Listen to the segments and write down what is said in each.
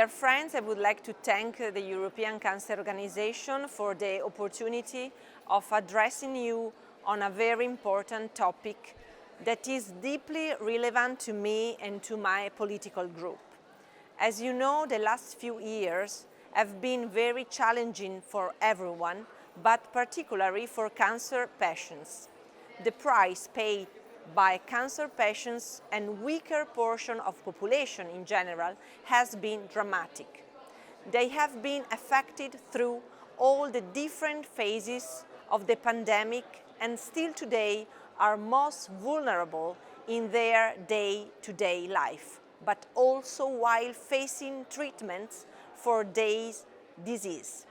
Dear friends, I would like to thank the European Cancer Organization for the opportunity of addressing you on a very important topic that is deeply relevant to me and to my political group. As you know, the last few years have been very challenging for everyone, but particularly for cancer patients. The price paid by cancer patients and weaker portion of population in general has been dramatic. They have been affected through all the different phases of the pandemic and still today are most vulnerable in their day-to-day life, but also while facing treatments for their disease.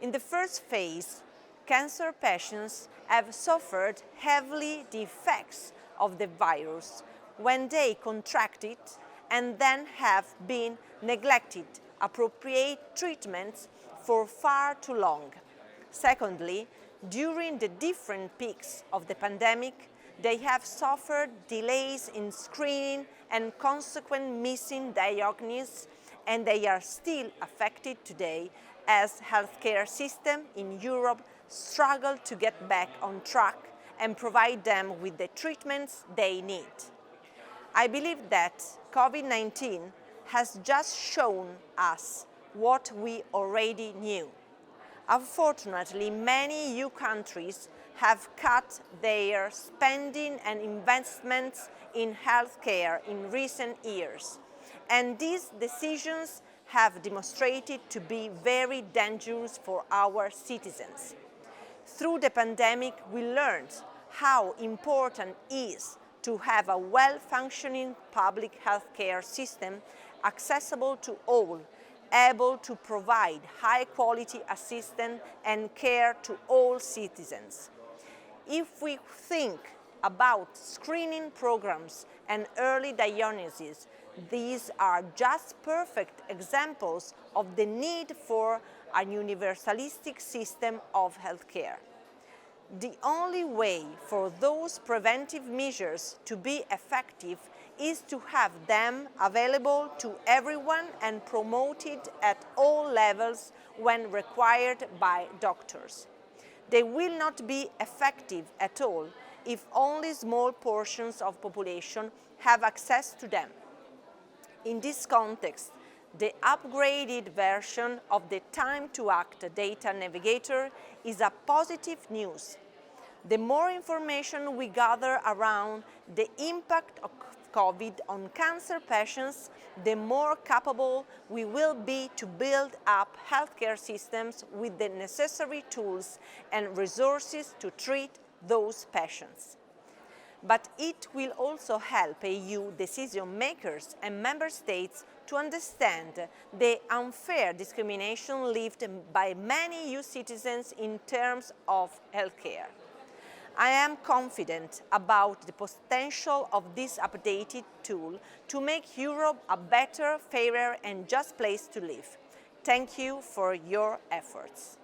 In the first phase, cancer patients have suffered heavily the effects of the virus when they contract it and then have been neglected appropriate treatments for far too long. Secondly, during the different peaks of the pandemic, they have suffered delays in screening and consequent missing diagnosis, and they are still affected today as healthcare system in Europe struggle to get back on track and provide them with the treatments they need. I believe that COVID-19 has just shown us what we already knew. Unfortunately, many EU countries have cut their spending and investments in healthcare in recent years, and these decisions have demonstrated to be very dangerous for our citizens. Through the pandemic, we learned how important it is to have a well-functioning public healthcare system accessible to all, able to provide high-quality assistance and care to all citizens. If we think about screening programs and early diagnosis, these are just perfect examples of the need for a universalistic system of healthcare. The only way for those preventive measures to be effective is to have them available to everyone and promoted at all levels when required by doctors. They will not be effective at all if only small portions of population have access to them. In this context, the upgraded version of the Time to Act Data Navigator is a positive news. The more information we gather around the impact of COVID on cancer patients, the more capable we will be to build up healthcare systems with the necessary tools and resources to treat those patients. But it will also help EU decision makers and member states to understand the unfair discrimination lived by many EU citizens in terms of healthcare. I am confident about the potential of this updated tool to make Europe a better, fairer and just place to live. Thank you for your efforts.